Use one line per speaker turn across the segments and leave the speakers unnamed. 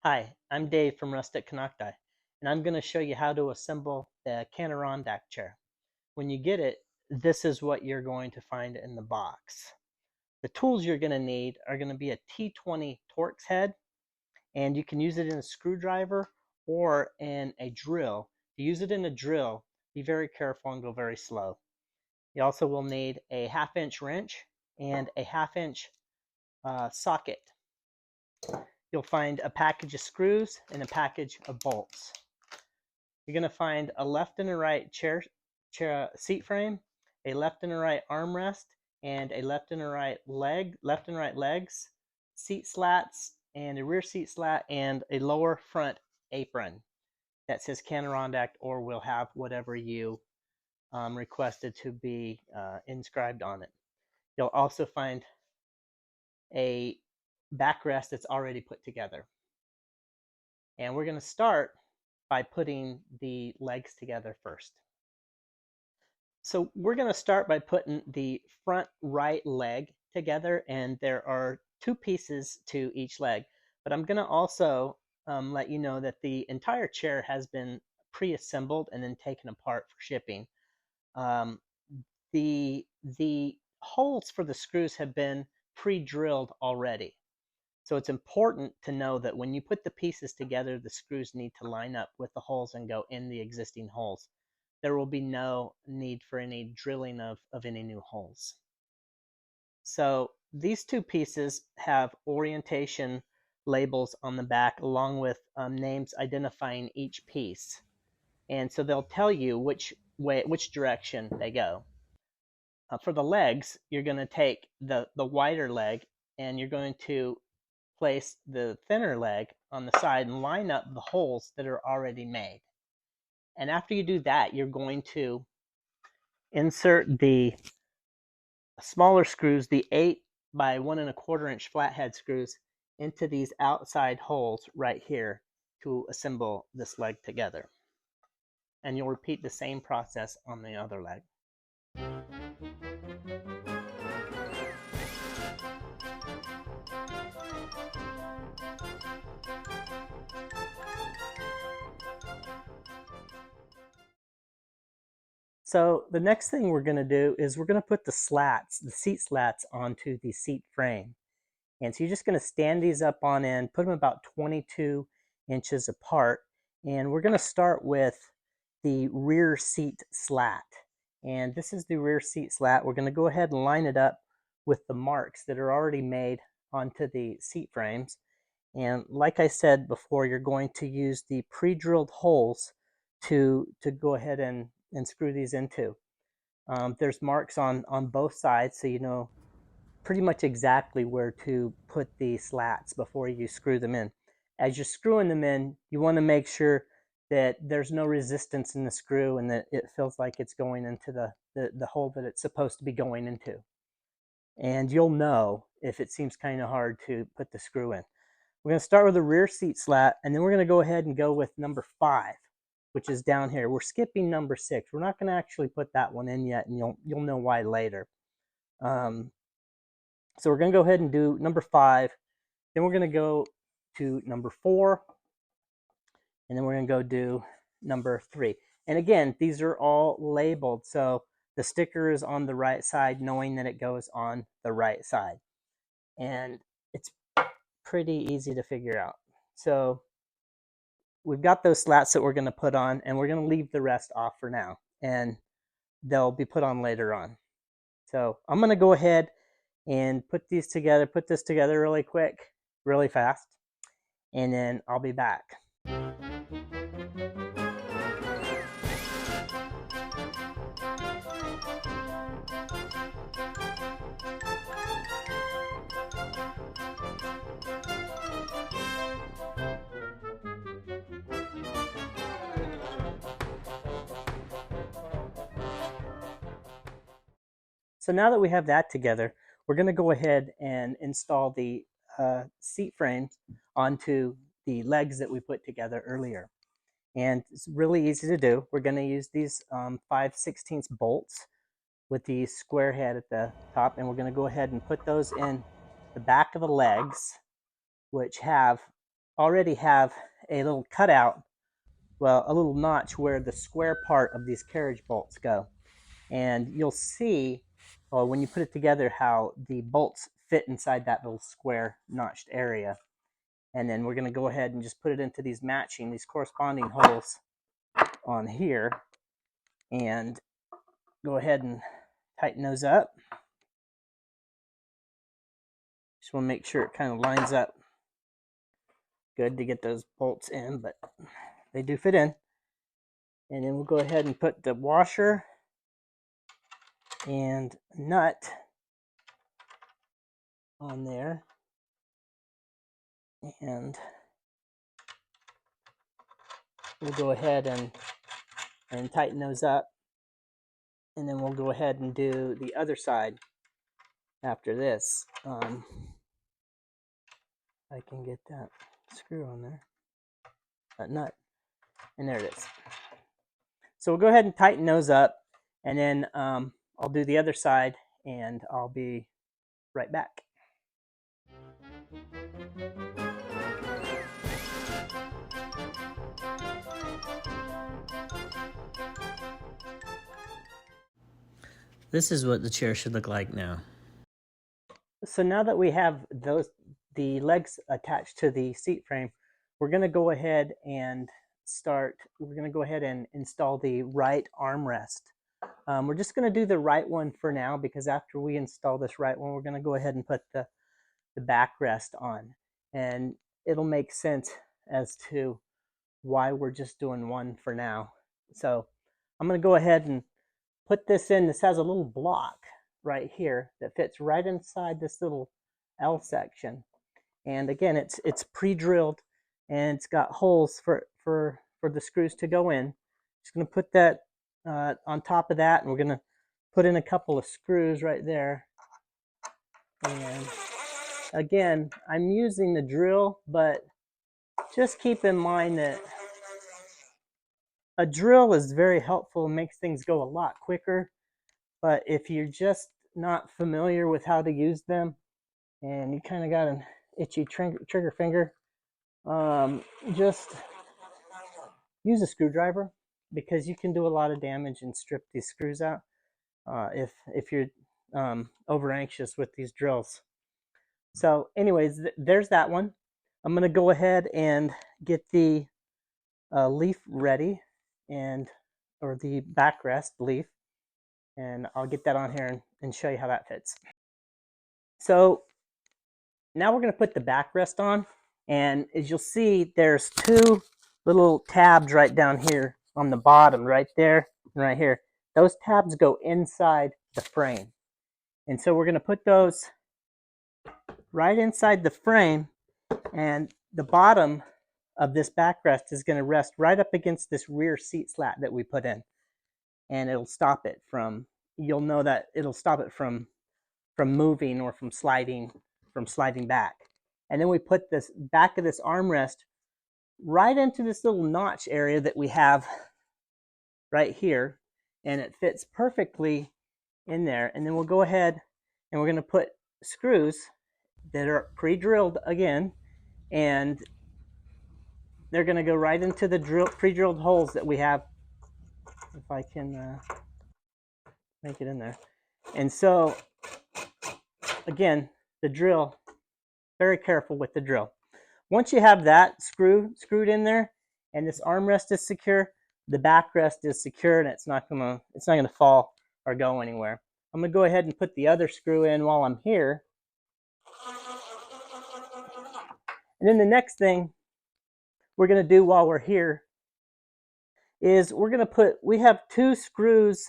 Hi, I'm Dave from Rustic Cannirondack, and I'm going to show you how to assemble the Cannirondack chair. When you get it, this is what you're going to find in the box. The tools you're going to need are going to be a T20 Torx head, and you can use it in a screwdriver or in a drill. If you use it in a drill, be very careful and go very slow. You also will need a 1/2-inch wrench and a 1/2-inch socket. You'll find a package of screws and a package of bolts. You're going to find a left and a right chair seat frame, a left and a right armrest, and a left and a right legs, seat slats, and a rear seat slat, and a lower front apron that says Cannirondack or will have whatever you requested to be inscribed on it. You'll also find a backrest that's already put together. And we're going to start by putting the legs together first. So we're going to start by putting the front right leg together, and there are 2 pieces to each leg. But I'm going to also let you know that the entire chair has been pre-assembled and then taken apart for shipping. The holes for the screws have been pre-drilled already. So it's important to know that when you put the pieces together, the screws need to line up with the holes and go in the existing holes. There will be no need for any drilling of any new holes. So these 2 pieces have orientation labels on the back along with names identifying each piece. And so they'll tell you which direction they go. For the legs, you're going to take the wider leg and you're going to place the thinner leg on the side and line up the holes that are already made. And after you do that, you're going to insert the smaller screws, the 8 by 1 1/4 inch flathead screws, into these outside holes right here to assemble this leg together. And you'll repeat the same process on the other leg. So the next thing we're going to do is we're going to put the seat slats onto the seat frame. And so you're just going to stand these up on end, put them about 22 inches apart. And we're going to start with the rear seat slat. And this is the rear seat slat. We're going to go ahead and line it up with the marks that are already made onto the seat frames. And like I said before, you're going to use the pre-drilled holes to go ahead and screw these into. There's marks on both sides, so you know pretty much exactly where to put the slats before you screw them in. As you're screwing them in, you want to make sure that there's no resistance in the screw and that it feels like it's going into the hole that it's supposed to be going into. And you'll know if it seems kind of hard to put the screw in. We're going to start with the rear seat slat, and then we're going to go ahead and go with number 5, which is down here. We're skipping number 6. We're not going to actually put that one in yet, and you'll know why later. So we're going to go ahead and do number 5. Then we're going to go to number 4, and then we're going to go do number 3. And again, these are all labeled, so the sticker is on the right side, knowing that it goes on the right side. And it's pretty easy to figure out. So we've got those slats that we're going to put on, and we're going to leave the rest off for now, and they'll be put on later on. So I'm going to go ahead and put this together really quick, really fast, and then I'll be back. So now that we have that together, we're going to go ahead and install the seat frames onto the legs that we put together earlier. And it's really easy to do. We're going to use these 5/16 bolts with the square head at the top, and we're going to go ahead and put those in the back of the legs, which have already have a little cutout, well, a little notch where the square part of these carriage bolts go. And you'll see, well, when you put it together, how the bolts fit inside that little square notched area. And then we're going to go ahead and just put it into these corresponding holes on here, and go ahead and tighten those up. Just want to make sure it kind of lines up good to get those bolts in, but they do fit in. And then we'll go ahead and put the washer and nut on there, and we'll go ahead and tighten those up, and then we'll go ahead and do the other side after this. I can get that screw on there, that nut, and there it is. So we'll go ahead and tighten those up, and then I'll do the other side, and I'll be right back. This is what the chair should look like now. So now that we have the legs attached to the seat frame, we're going to go ahead and install the right armrest. We're just going to do the right one for now, because after we install this right one, we're going to go ahead and put the backrest on, and it'll make sense as to why we're just doing one for now. So I'm going to go ahead and put this in. This has a little block right here that fits right inside this little L section, and again, it's pre-drilled, and it's got holes for the screws to go in. Just going to put that on top of that, and we're going to put in a couple of screws right there. And again, I'm using the drill, but just keep in mind that a drill is very helpful and makes things go a lot quicker. But if you're just not familiar with how to use them, and you kind of got an itchy trigger finger, just use a screwdriver, because you can do a lot of damage and strip these screws out if you're over anxious with these drills. So anyways, there's that one. I'm going to go ahead and get the leaf ready, or the backrest leaf, and I'll get that on here and show you how that fits. So now we're going to put the backrest on, and as you'll see, there's two little tabs right down here on the bottom, right there and right here. Those tabs go inside the frame, and so we're going to put those right inside the frame, and the bottom of this backrest is going to rest right up against this rear seat slat that we put in, and it'll stop it from, you'll know that it'll stop it from moving or from sliding back. And then we put this back of this armrest right into this little notch area that we have right here, and it fits perfectly in there. And then we'll go ahead and we're going to put screws that are pre-drilled again, and they're going to go right into the pre-drilled holes that we have. If I can make it in there. And so again, the drill, very careful with the drill. Once you have that screwed in there, and this armrest is secure, the backrest is secure, and it's not gonna fall or go anywhere. I'm gonna go ahead and put the other screw in while I'm here. And then the next thing we're gonna do while we're here is we have two screws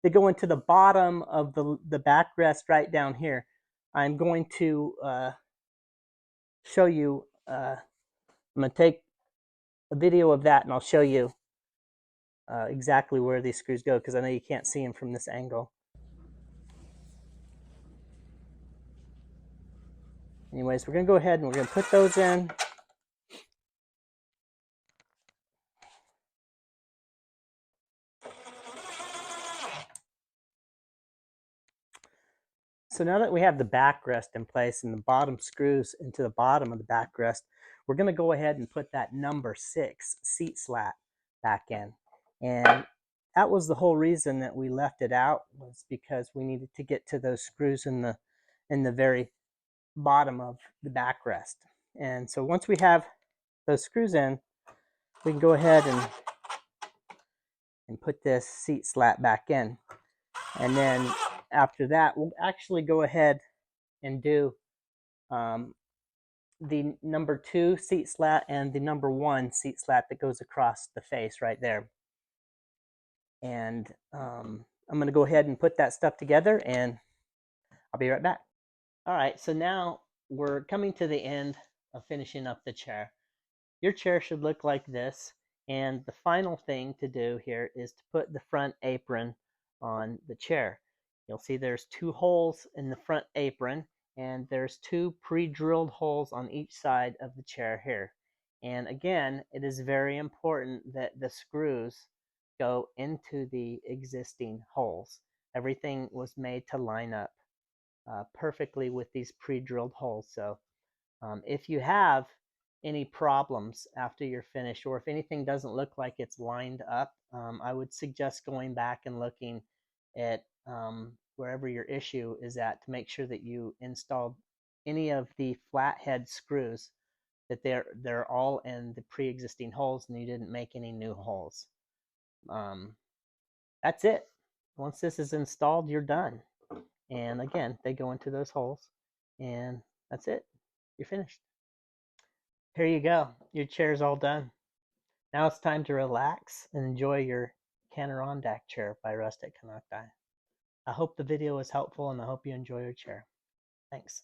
that go into the bottom of the backrest right down here. I'm going to show you, I'm going to take a video of that, and I'll show you exactly where these screws go, because I know you can't see them from this angle. Anyways, we're going to go ahead and we're going to put those in. So now that we have the backrest in place and the bottom screws into the bottom of the backrest, we're going to go ahead and put that number 6 seat slat back in. And that was the whole reason that we left it out, was because we needed to get to those screws in the very bottom of the backrest. And so once we have those screws in, we can go ahead and put this seat slat back in. And then after that, we'll actually go ahead and do the number 2 seat slat and the number 1 seat slat that goes across the face right there. And I'm going to go ahead and put that stuff together, and I'll be right back. All right, so now we're coming to the end of finishing up the chair. Your chair should look like this, and the final thing to do here is to put the front apron on the chair. You'll see there's 2 holes in the front apron, and there's 2 pre-drilled holes on each side of the chair here. And again, it is very important that the screws go into the existing holes. Everything was made to line up perfectly with these pre-drilled holes. So if you have any problems after you're finished, or if anything doesn't look like it's lined up, I would suggest going back and looking at wherever your issue is at to make sure that you installed any of the flathead screws, that they're all in the pre-existing holes and you didn't make any new holes. That's it. Once this is installed, you're done. And again, they go into those holes, and that's it. You're finished. Here you go. Your chair's all done. Now it's time to relax and enjoy your Cannirondack chair by Rustic Canocti. I hope the video was helpful, and I hope you enjoy your chair. Thanks.